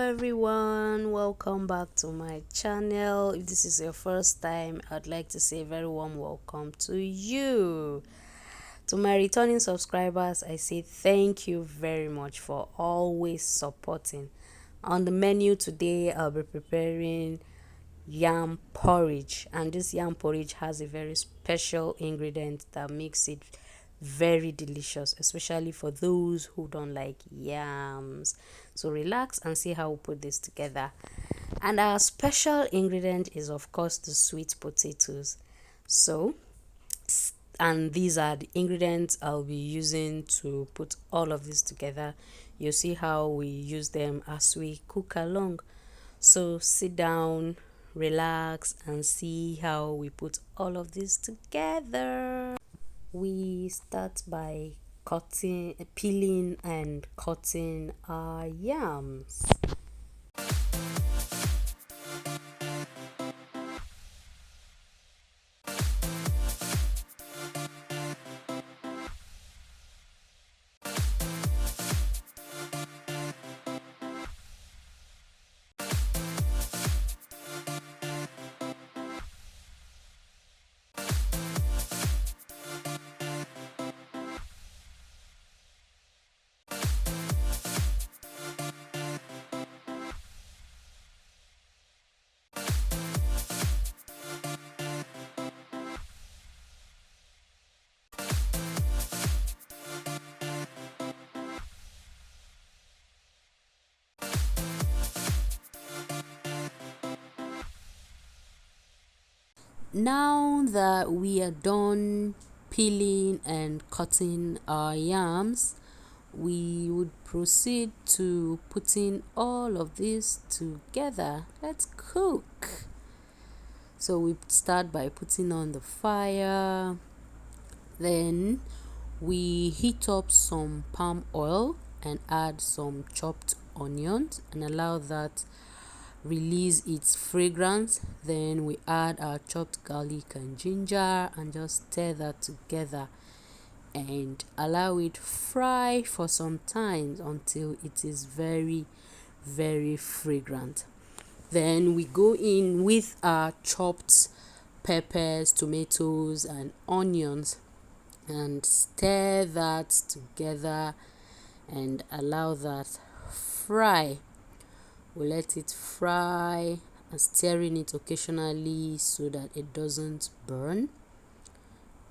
everyone, welcome back to my channel. If this is your first time, I'd like to say a very warm welcome to you. To my returning subscribers, I say thank you very much for always supporting. On the menu today, I'll be preparing yam porridge, and this yam porridge has a very special ingredient that makes it very delicious, especially for those who don't like yams. So relax and see how we put this together. And our special ingredient is of course the sweet potatoes. And these are the ingredients I'll be using to put all of this together. You'll see how we use them as we cook along. So sit down, relax, and see how we put all of this together. We start by peeling and cutting our yams. Now that we are done peeling and cutting our yams, we would proceed to putting all of this together. Let's cook. So we start by putting on the fire, then we heat up some palm oil and add some chopped onions and allow that release its fragrance. Then we add our chopped garlic and ginger and just stir that together and allow it fry for some time until it is very fragrant. Then we go in with our chopped peppers, tomatoes and onions and stir that together and allow that fry. We let it fry and stirring it occasionally so that it doesn't burn.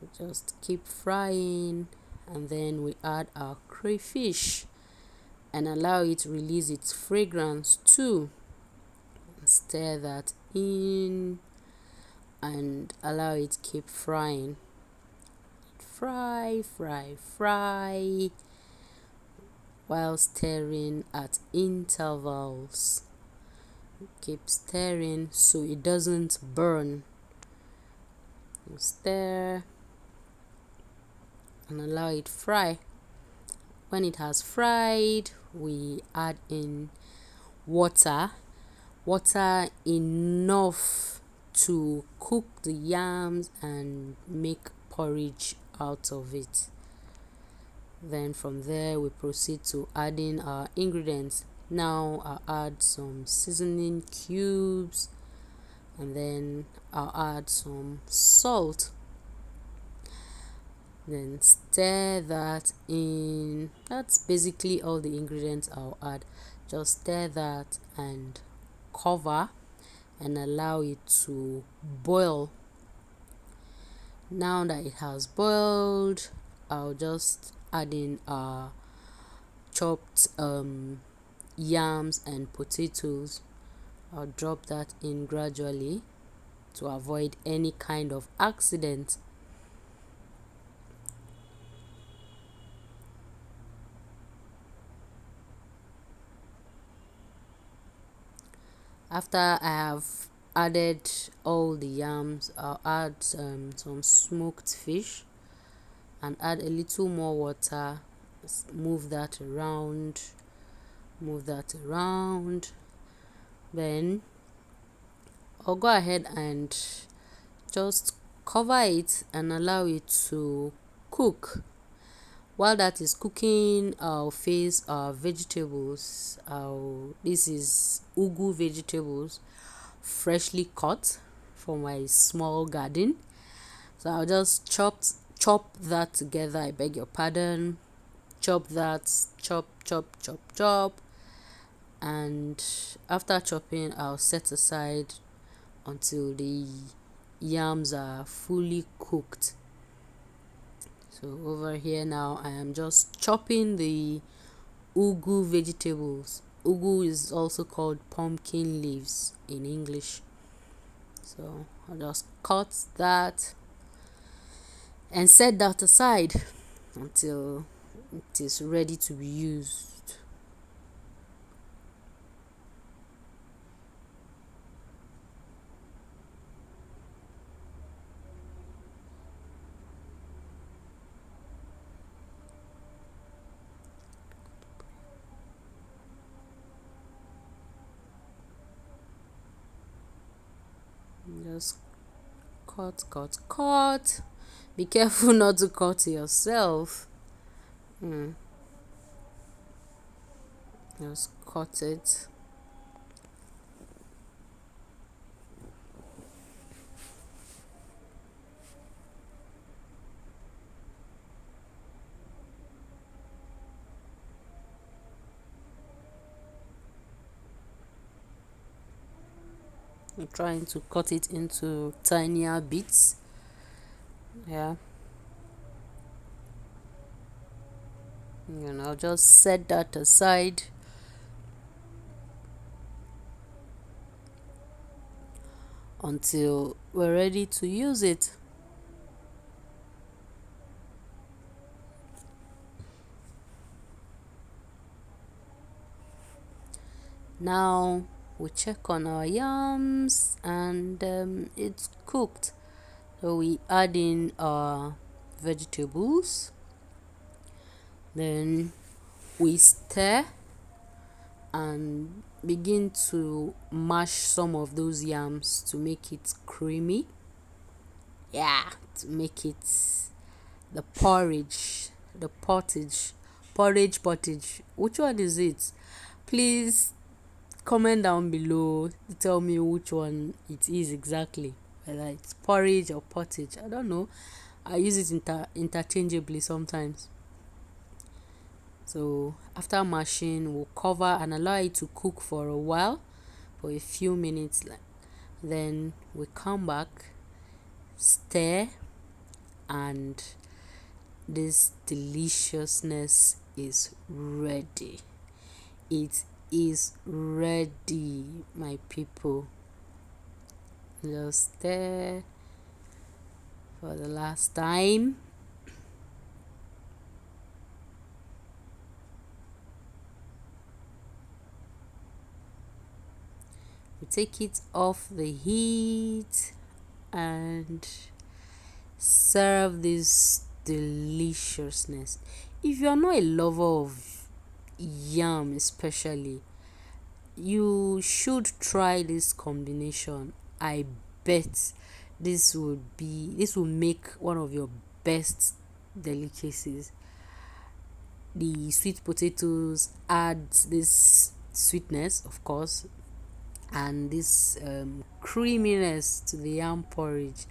We just keep frying, and then we add our crayfish and allow it to release its fragrance too. Stir that in and allow it keep frying. Fry while stirring at intervals. Keep stirring so it doesn't burn. You stir and allow it fry. When it has fried, we add in water enough to cook the yams and make porridge out of it. Then from there we proceed to adding our ingredients. Now I'll add some seasoning cubes and then I'll add some salt. Then stir that in. That's basically all the ingredients I'll add. Just stir that and cover and allow it to boil. Now that it has boiled, I'll just add in our chopped yams and potatoes. I'll drop that in gradually to avoid any kind of accident. After I have added all the yams, I'll add some smoked fish and add a little more water. Move that around. Then I'll go ahead and just cover it and allow it to cook. While that is cooking, I'll face our vegetables. This is ugu vegetables, freshly cut from my small garden. So I'll just chop that together. I beg your pardon. Chop that, chop, and after chopping, I'll set aside until the yams are fully cooked. So over here now, I am just chopping the ugu vegetables. Ugu is also called pumpkin leaves in English. So I'll just cut that and set that aside until it is ready to be used. Just cut. Be careful not to cut yourself. Just cut it. I'm trying to cut it into tinier bits. Yeah. And I'll just set that aside until we're ready to use it. Now we check on our yams, and it's cooked. So we add in our vegetables, then we stir and begin to mash some of those yams to make it creamy. Yeah, to make it the porridge, the pottage, which one is it? Please comment down below to tell me which one it is exactly, whether it's porridge or pottage. I don't know, I use it interchangeably sometimes. So after mashing, we'll cover and allow it to cook for a while, for a few minutes. Then we come back, stir, and this deliciousness is ready. It is ready, my people. Just stir for the last time. We take it off the heat and serve this deliciousness. If you are not a lover of yam especially, you should try this combination. I bet this will make one of your best delicacies. The sweet potatoes add this sweetness, of course, and this creaminess to the yam porridge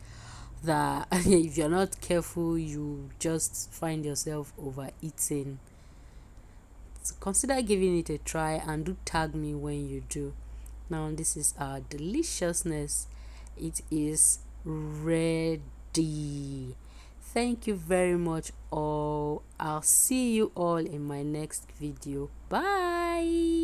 that if you're not careful, you just find yourself overeating. So consider giving it a try and do tag me when you do. Now this is our deliciousness. It is ready. Thank you very much all. I'll see you all in my next video. Bye.